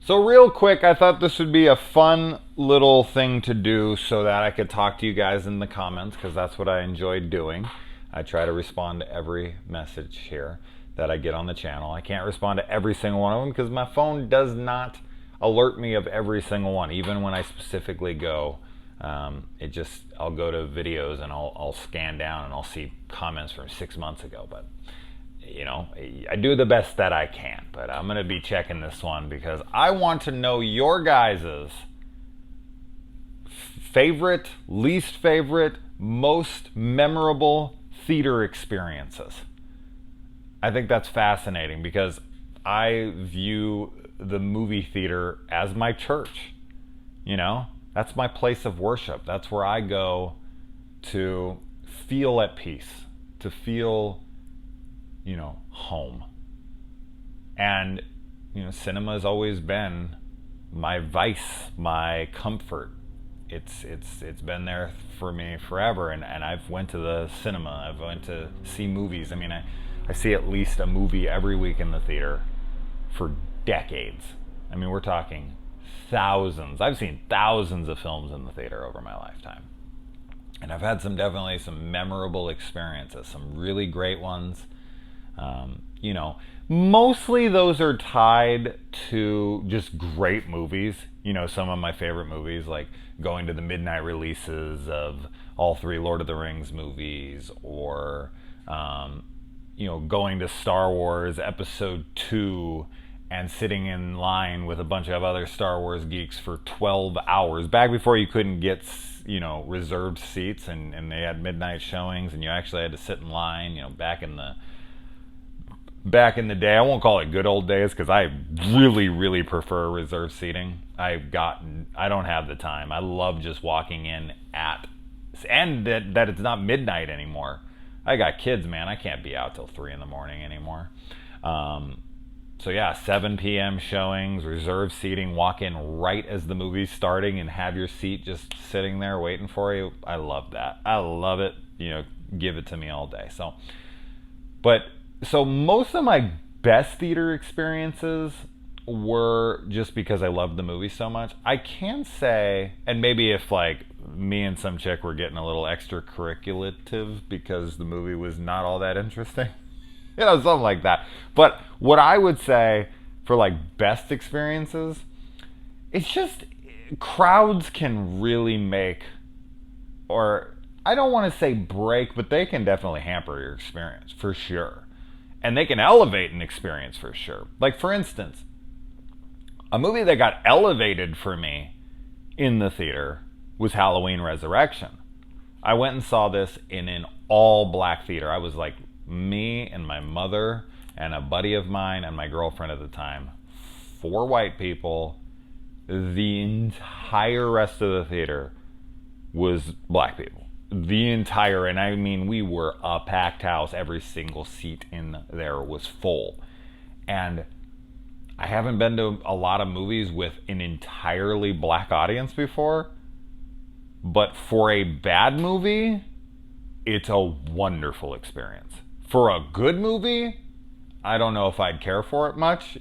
So real quick, I thought this would be a fun little thing to do so that I could talk to you guys in the comments, because that's what I enjoy doing. I try to respond to every message here that I get on the channel. I can't respond to every single one of them because my phone does not alert me of every single one, even when I specifically go. I'll go to videos and I'll scan down and I'll see comments from 6 months ago, but I do the best that I can. But I'm going to be checking this one because I want to know your guys's favorite, least favorite, most memorable theater experiences. I think that's fascinating because I view the movie theater as my church. That's my place of worship. That's where I go to feel at peace, to feel home. And cinema has always been my vice, my comfort. It's been there for me forever, and I've went to the cinema. I've went to see movies. I see at least a movie every week in the theater for decades. We're talking thousands. I've seen thousands of films in the theater over my lifetime. And I've had definitely some memorable experiences, some really great ones. Mostly those are tied to just great movies. Some of my favorite movies, like going to the midnight releases of all three Lord of the Rings movies, or going to Star Wars Episode 2 and sitting in line with a bunch of other Star Wars geeks for 12 hours, back before you couldn't get reserved seats, and they had midnight showings and you actually had to sit in line. Back in the day, I won't call it good old days because I really, really prefer reserved seating. I don't have the time. I love just walking in and that it's not midnight anymore. I got kids, man. I can't be out till 3 in the morning anymore. So yeah, 7 p.m. showings, reserved seating, walk in right as the movie's starting and have your seat just sitting there waiting for you. I love that. I love it. Give it to me all day. So most of my best theater experiences were just because I loved the movie so much. I can say, and maybe if me and some chick were getting a little extracurriculative because the movie was not all that interesting, something like that. But what I would say for best experiences, it's just crowds can really make, or I don't want to say break, but they can definitely hamper your experience for sure. And they can elevate an experience for sure. For instance, a movie that got elevated for me in the theater was Halloween Resurrection. I went and saw this in an all-black theater. I was me and my mother and a buddy of mine and my girlfriend at the time. 4 white people. The entire rest of the theater was black people. The entire, and we were a packed house. Every single seat in there was full. And I haven't been to a lot of movies with an entirely black audience before, but for a bad movie, it's a wonderful experience. For a good movie, I don't know if I'd care for it much.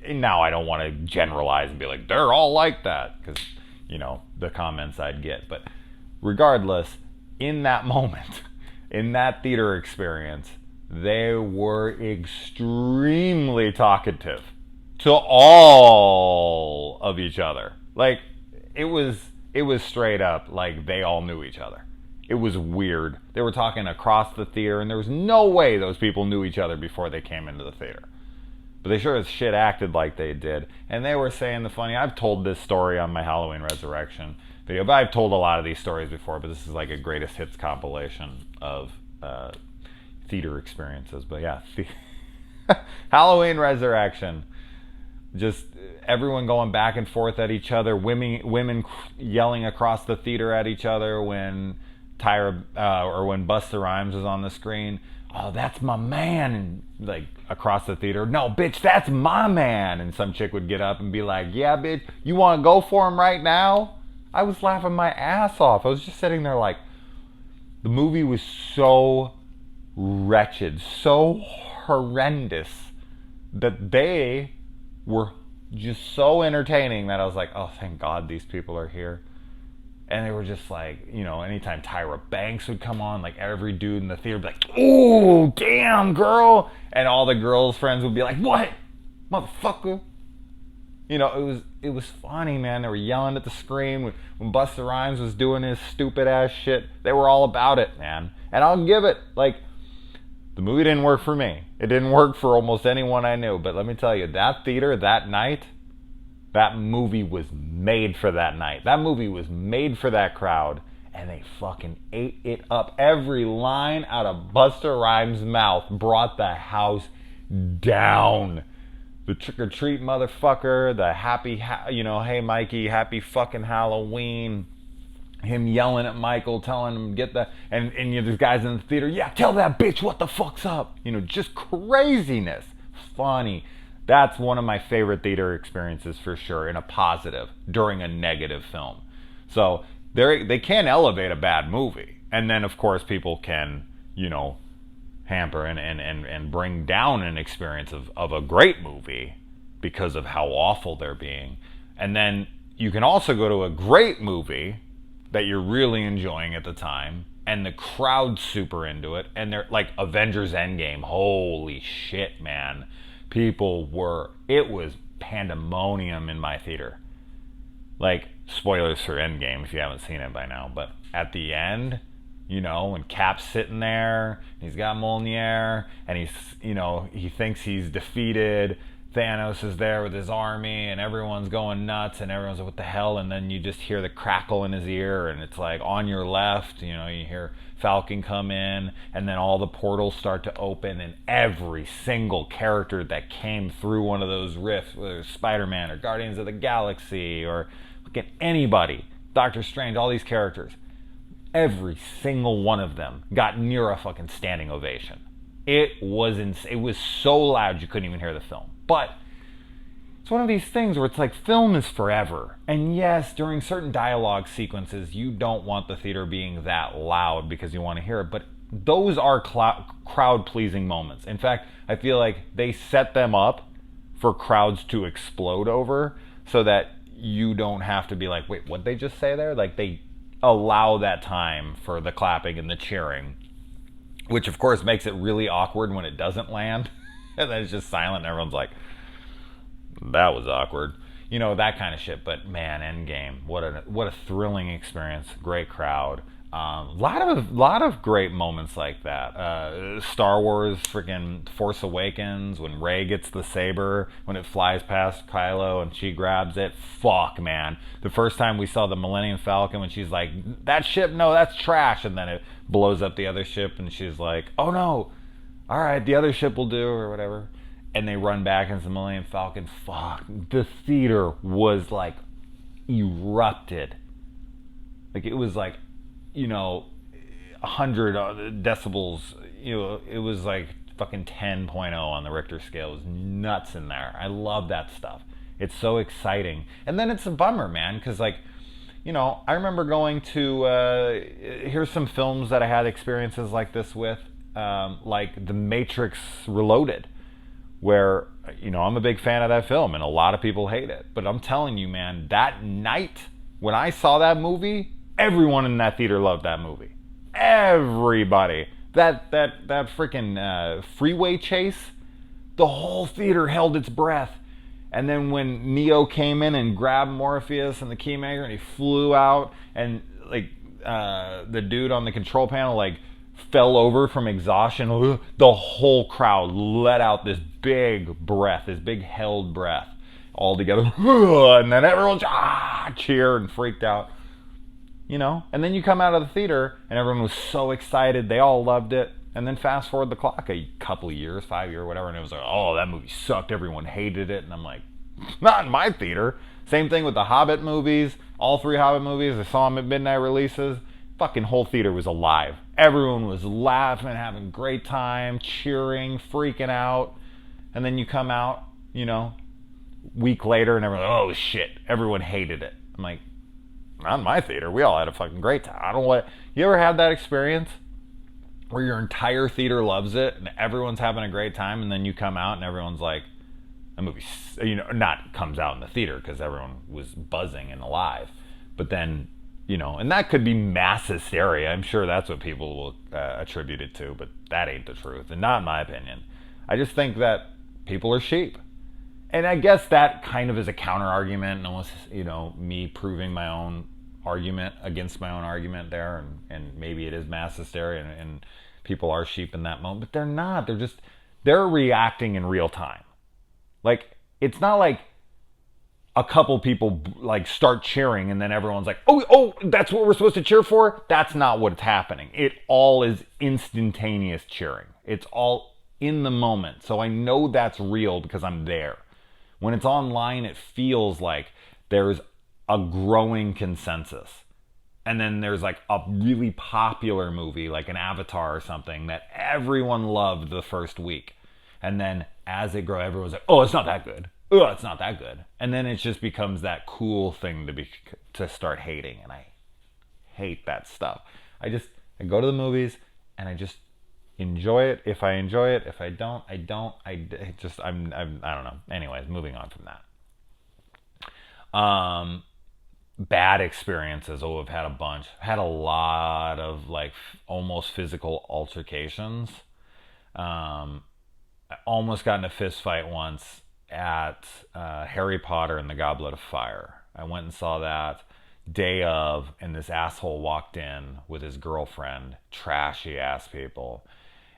Now I don't want to generalize and be like, they're all like that, because, the comments I'd get. But regardless, in that moment, in that theater experience, they were extremely talkative to all of each other. It was straight up they all knew each other. It was weird. They were talking across the theater, and there was no way those people knew each other before they came into the theater. But they sure as shit acted like they did. And they were saying I've told this story on my Halloween Resurrection video, but I've told a lot of these stories before, but this is a greatest hits compilation of theater experiences. But yeah, Halloween Resurrection. Just everyone going back and forth at each other, women yelling across the theater at each other when when Busta Rhymes was on the screen. Oh, that's my man. And across the theater, no, bitch, that's my man. And some chick would get up and be like, yeah, bitch, you want to go for him right now? I was laughing my ass off. I was just sitting there the movie was so wretched, so horrendous, that they were just so entertaining that I was like, oh, thank God these people are here. And they were just like, anytime Tyra Banks would come on, like every dude in the theater would be like, ooh, damn, girl. And all the girls' friends would be like, what? Motherfucker. It was funny, man. They were yelling at the screen when Busta Rhymes was doing his stupid ass shit. They were all about it, man. And I'll give it, like, the movie didn't work for me. It didn't work for almost anyone I knew. But let me tell you, that theater, that night, that movie was made for that night. That movie was made for that crowd. And they fucking ate it up. Every line out of Busta Rhymes' mouth brought the house down. The trick-or-treat motherfucker, the happy, hey Mikey, happy fucking Halloween. Him yelling at Michael, telling him get that, and there's guys in the theater, yeah, tell that bitch what the fuck's up. Just craziness. Funny. That's one of my favorite theater experiences for sure, in a positive, during a negative film. So they can elevate a bad movie. And then, of course, people can, hamper and bring down an experience of a great movie because of how awful they're being. And then you can also go to a great movie that you're really enjoying at the time, and the crowd's super into it, and they're like Avengers Endgame. Holy shit, man. It was pandemonium in my theater. Like, spoilers for Endgame if you haven't seen it by now, but at the end, when Cap's sitting there, he's got Mjolnir, and he thinks he's defeated. Thanos is there with his army, and everyone's going nuts, and everyone's like, what the hell? And then you just hear the crackle in his ear, and it's like, on your left, you hear Falcon come in, and then all the portals start to open, and every single character that came through one of those rifts, whether it's Spider-Man or Guardians of the Galaxy or anybody, Doctor Strange, all these characters, every single one of them got near a fucking standing ovation. It was so loud you couldn't even hear the film. But it's one of these things where it's like, film is forever. And yes, during certain dialogue sequences, you don't want the theater being that loud because you want to hear it. But those are crowd-pleasing moments. In fact, I feel like they set them up for crowds to explode over so that you don't have to be like, wait, what'd they just say there? Like, they allow that time for the clapping and the cheering, which of course makes it really awkward when it doesn't land. And then it's just silent and everyone's like, that was awkward. That kind of shit. But man, Endgame, what a thrilling experience. Great crowd. Lot of great moments like that. Star Wars freaking Force Awakens, when Rey gets the saber, when it flies past Kylo and she grabs it. Fuck, man. The first time we saw the Millennium Falcon, when she's like, that ship, no, that's trash. And then it blows up the other ship and she's like, oh no, all right, the other ship will do, or whatever. And they run back into the Millennium Falcon. Fuck. The theater was like erupted. Like, it was like, 100 decibels. It was like fucking 10.0 on the Richter scale. It was nuts in there. I love that stuff. It's so exciting. And then it's a bummer, man, because I remember going to, here's some films that I had experiences like this with, like The Matrix Reloaded, where, I'm a big fan of that film, and a lot of people hate it. But I'm telling you, man, that night, when I saw that movie, everyone in that theater loved that movie. Everybody. That freaking freeway chase, the whole theater held its breath. And then when Neo came in and grabbed Morpheus and the keymaker and he flew out, and the dude on the control panel fell over from exhaustion, the whole crowd let out this big breath, this big held breath all together. And then everyone cheered and freaked out. And then you come out of the theater and everyone was so excited, they all loved it. And then fast forward the clock a couple of years, 5 years, whatever, and it was like, oh, that movie sucked, everyone hated it. And I'm like, not in my theater. Same thing with the Hobbit movies, all 3 Hobbit movies. I saw them at midnight releases. Fucking whole theater was alive. Everyone was laughing, having a great time, cheering, freaking out. And then you come out, week later, and everyone's like, oh shit, everyone hated it. I'm like, not in my theater. We all had a fucking great time. I don't know what. You ever had that experience where your entire theater loves it and everyone's having a great time, and then you come out and everyone's like, A movie, not comes out in the theater because everyone was buzzing and alive. But then, and that could be mass hysteria. I'm sure that's what people will attribute it to, but that ain't the truth, and not in my opinion. I just think that people are sheep. And I guess that kind of is a counter argument, and almost, me proving my own argument against my own argument there, and maybe it is mass hysteria, and people are sheep in that moment, but they're not. They're reacting in real time. Like, it's not like a couple people like start cheering and then everyone's like, oh, that's what we're supposed to cheer for. That's not what's happening. It all is instantaneous cheering. It's all in the moment. So I know that's real because I'm there. When it's online, it feels like there's a growing consensus. And then there's like a really popular movie, like an Avatar or something, that everyone loved the first week. And then as it grows, everyone's like, oh, it's not that good. Oh, it's not that good. And then it just becomes that cool thing to start hating. And I hate that stuff. I go to the movies and I just enjoy it. If I enjoy it, if I don't, I don't. I don't know. Anyways, moving on from that. Bad experiences. Oh, I've had a bunch. Had a lot of like almost physical altercations. I almost got in a fist fight once at Harry Potter and the Goblet of Fire. I went and saw that day of, and this asshole walked in with his girlfriend, trashy ass people.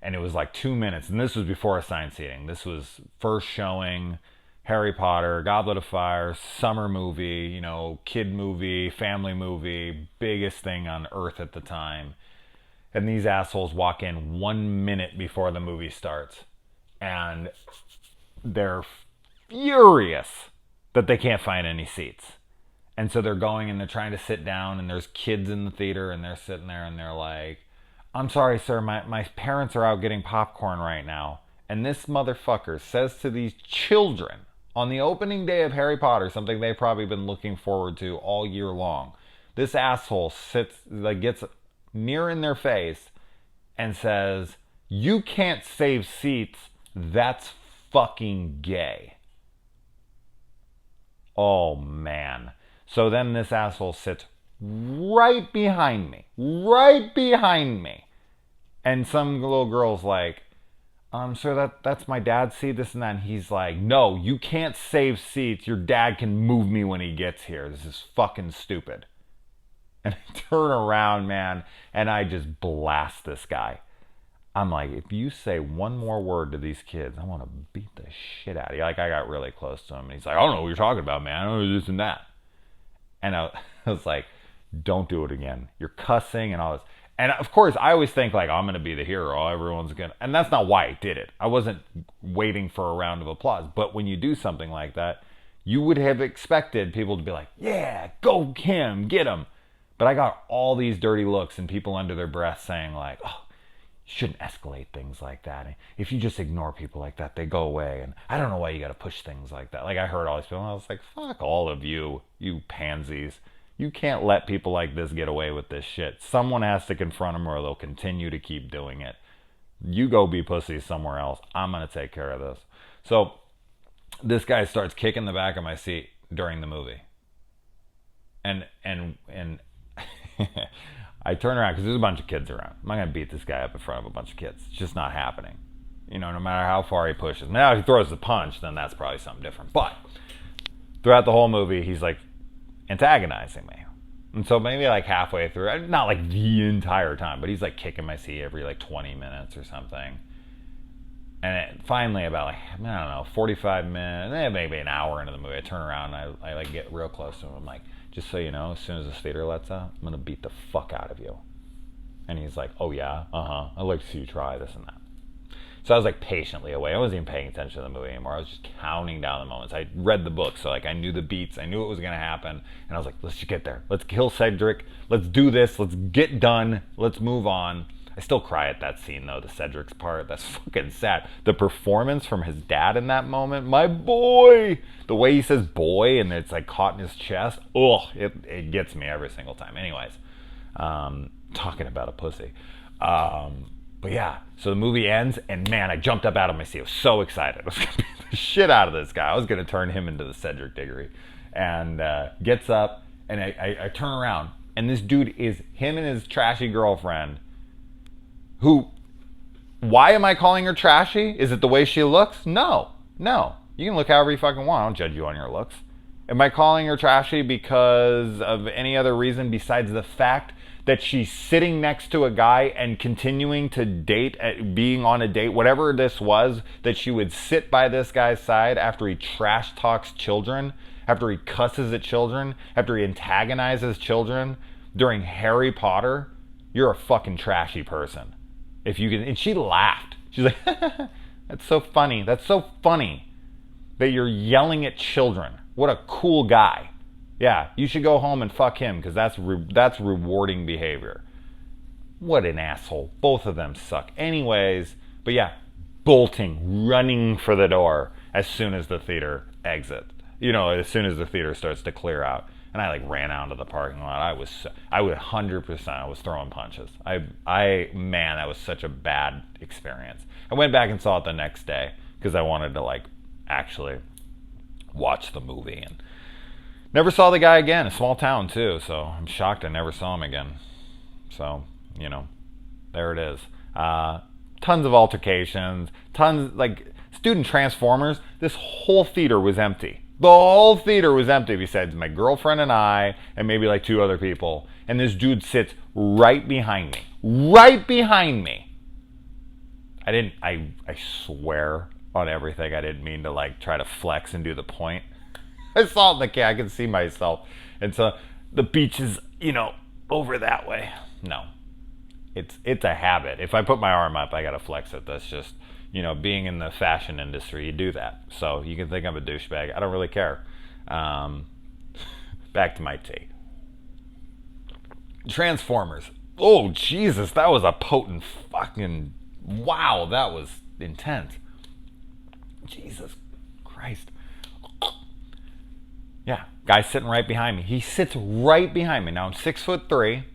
And it was like 2 minutes, and this was before assigned seating. This was first showing, Harry Potter, Goblet of Fire, summer movie, kid movie, family movie, biggest thing on earth at the time. And these assholes walk in 1 minute before the movie starts. And they're furious that they can't find any seats. And so they're going and they're trying to sit down, and there's kids in the theater, and they're sitting there and they're like, I'm sorry, sir, my parents are out getting popcorn right now. And this motherfucker says to these children on the opening day of Harry Potter, something they've probably been looking forward to all year long, this asshole gets near in their face and says, you can't save seats, that's fucking gay. Oh, man. So then this asshole sits right behind me. And some little girl's like, sir, that's my dad's seat, this and that. And he's like, no, you can't save seats. Your dad can move me when he gets here. This is fucking stupid. And I turn around, man, and I just blast this guy. I'm like, if you say one more word to these kids, I want to beat the shit out of you. Like, I got really close to him. And he's like, I don't know what you're talking about, man. I don't know this and that. And I was like, don't do it again. You're cussing and all this. And of course, I always think like, I'm going to be the hero. Everyone's going to... And that's not why I did it. I wasn't waiting for a round of applause. But when you do something like that, you would have expected people to be like, yeah, go him, get him. But I got all these dirty looks and people under their breath saying like, oh, you shouldn't escalate things like that. If you just ignore people like that, they go away. And I don't know why you got to push things like that. Like, I heard all these people, and I was like, fuck all of you, you pansies. You can't let people like this get away with this shit. Someone has to confront them or they'll continue to keep doing it. You go be pussies somewhere else. I'm going to take care of this. So this guy starts kicking the back of my seat during the movie. And I turn around because there's a bunch of kids around. I'm not going to beat this guy up in front of a bunch of kids. It's just not happening. No matter how far he pushes. Now, if he throws the punch, then that's probably something different. But throughout the whole movie, he's like antagonizing me. And so maybe like halfway through, not like the entire time, but he's like kicking my seat every like 20 minutes or something. And finally about like, I don't know, 45 minutes, maybe an hour into the movie, I turn around and I like get real close to him. I'm like, just so you know, as soon as this theater lets out, I'm going to beat the fuck out of you. And he's like, oh yeah, I'd like to see you try this and that. So I was like patiently away. I wasn't even paying attention to the movie anymore. I was just counting down the moments. I read the book, so like I knew the beats. I knew what was going to happen. And I was like, let's just get there. Let's kill Cedric. Let's do this. Let's get done. Let's move on. I still cry at that scene, though, the Cedric's part. That's fucking sad. The performance from his dad in that moment, my boy! The way he says boy and it's like caught in his chest, it gets me every single time. Anyways, talking about a pussy. But yeah, so the movie ends, and man, I jumped up out of my seat. I was so excited. I was going to be the shit out of this guy. I was going to turn him into the Cedric Diggory. And gets up, and I turn around, and this dude is him and his trashy girlfriend, who, why am I calling her trashy? Is it the way she looks? No. You can look however you fucking want. I don't judge you on your looks. Am I calling her trashy because of any other reason besides the fact that she's sitting next to a guy and continuing to date, being on a date, whatever this was, that she would sit by this guy's side after he trash talks children, after he cusses at children, after he antagonizes children during Harry Potter? You're a fucking trashy person. If you can, and she laughed. She's like, that's so funny. That's so funny that you're yelling at children. What a cool guy. Yeah, you should go home and fuck him because that's rewarding behavior. What an asshole. Both of them suck. Anyways, but yeah, bolting, running for the door as soon as the theater exits. As soon as the theater starts to clear out. And I ran out of the parking lot. I would 100%, I was throwing punches. Man, that was such a bad experience. I went back and saw it the next day because I wanted to actually watch the movie, and never saw the guy again. A small town too, so I'm shocked I never saw him again. So, there it is. Tons of altercations, student transformers. This whole theater was empty. The whole theater was empty besides my girlfriend and I and maybe 2 other people. And this dude sits right behind me. Right behind me. I swear on everything, I didn't mean to try to flex and do the point. I saw it in the camera. I could see myself. And so the beach is, over that way. No. It's a habit. If I put my arm up, I got to flex it. That's just, being in the fashion industry, you do that. So you can think I'm a douchebag. I don't really care. Back to my tea. Transformers. Oh, Jesus. That was a potent fucking... Wow, that was intense. Jesus Christ. Yeah, guy's sitting right behind me. He sits right behind me. Now I'm 6'3",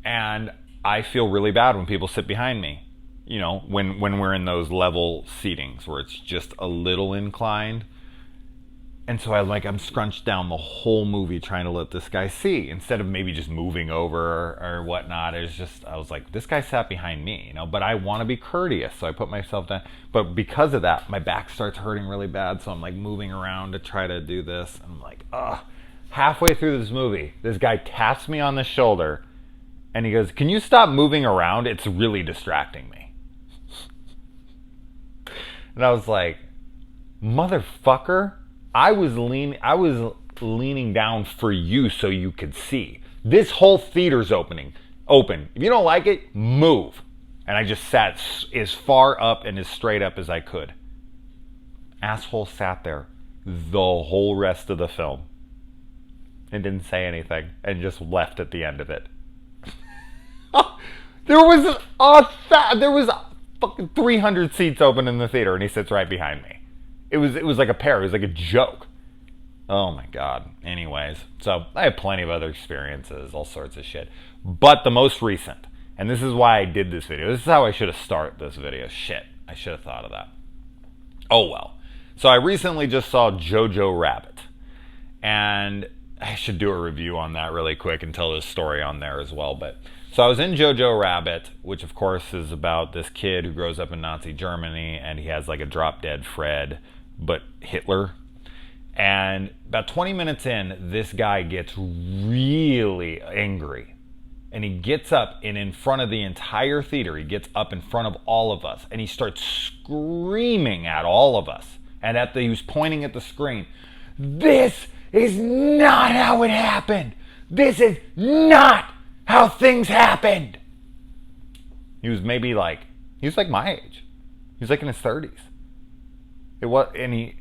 and I feel really bad when people sit behind me. When we're in those level seatings where it's just a little inclined. And so I'm scrunched down the whole movie trying to let this guy see, instead of maybe just moving over or whatnot. I was like, this guy sat behind me, but I want to be courteous, so I put myself down. But because of that, my back starts hurting really bad, so I'm moving around to try to do this. And I'm like, ugh. Halfway through this movie, this guy taps me on the shoulder, and he goes, "Can you stop moving around? It's really distracting me." And I was like, motherfucker. I was leaning down for you so you could see. This whole theater's open. If you don't like it, move. And I just sat as far up and as straight up as I could. Asshole sat there the whole rest of the film and didn't say anything and just left at the end of it. There was fucking 300 seats open in the theater, and he sits right behind me. It was like a pair. It was like a joke. Oh my God. Anyways, so I have plenty of other experiences, all sorts of shit. But the most recent, and this is why I did this video. This is how I should have started this video. Shit, I should have thought of that. Oh well. So I recently just saw Jojo Rabbit, and I should do a review on that really quick and tell this story on there as well. But so I was in Jojo Rabbit, which of course is about this kid who grows up in Nazi Germany, and he has a drop-dead Fred, but Hitler. And about 20 minutes in, this guy gets really angry. And he gets up, and in front of the entire theater, he gets up in front of all of us, and he starts screaming at all of us. And he was pointing at the screen. This is not how it happened. This is not how things happened. He was maybe he was my age. He was in his 30s. And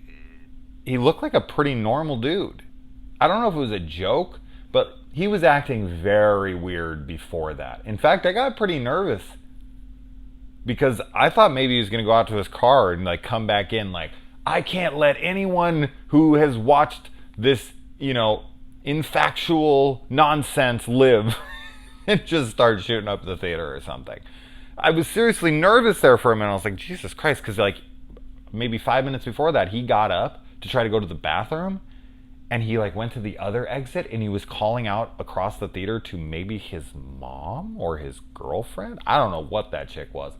he looked like a pretty normal dude. I don't know if it was a joke, but he was acting very weird before that. In fact, I got pretty nervous because I thought maybe he was going to go out to his car and come back in I can't let anyone who has watched this, infactual nonsense live and just start shooting up the theater or something. I was seriously nervous there for a minute. I was like, Jesus Christ, because maybe 5 minutes before that, he got up to try to go to the bathroom, and he like went to the other exit, and he was calling out across the theater to maybe his mom or his girlfriend. I don't know what that chick was.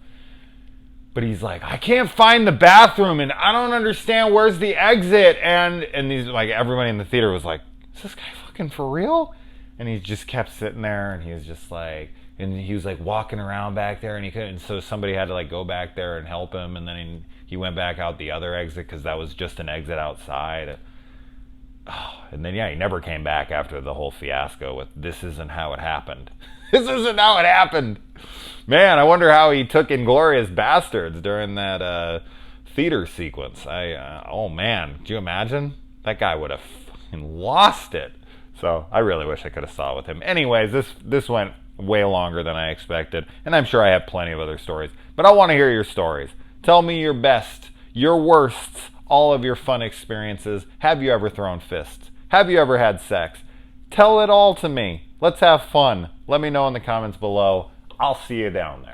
But he's like, I can't find the bathroom, and I don't understand where's the exit. And these like everybody in the theater was like, is this guy fucking for real? And he just kept sitting there, and he was just like, and he was like walking around back there, and he couldn't. So somebody had to like go back there and help him, and then he went back out the other exit because that was just an exit outside. Oh, and then yeah, he never came back after the whole fiasco with "This isn't how it happened." This isn't how it happened. Man, I wonder how he took Inglourious Bastards during that theater sequence. Oh man, do you imagine? That guy would have fucking lost it. So I really wish I could have saw it with him. Anyways, this went way longer than I expected, and I'm sure I have plenty of other stories. But I want to hear your stories. Tell me your best, your worsts, all of your fun experiences. Have you ever thrown fists? Have you ever had sex? Tell it all to me. Let's have fun. Let me know in the comments below. I'll see you down there.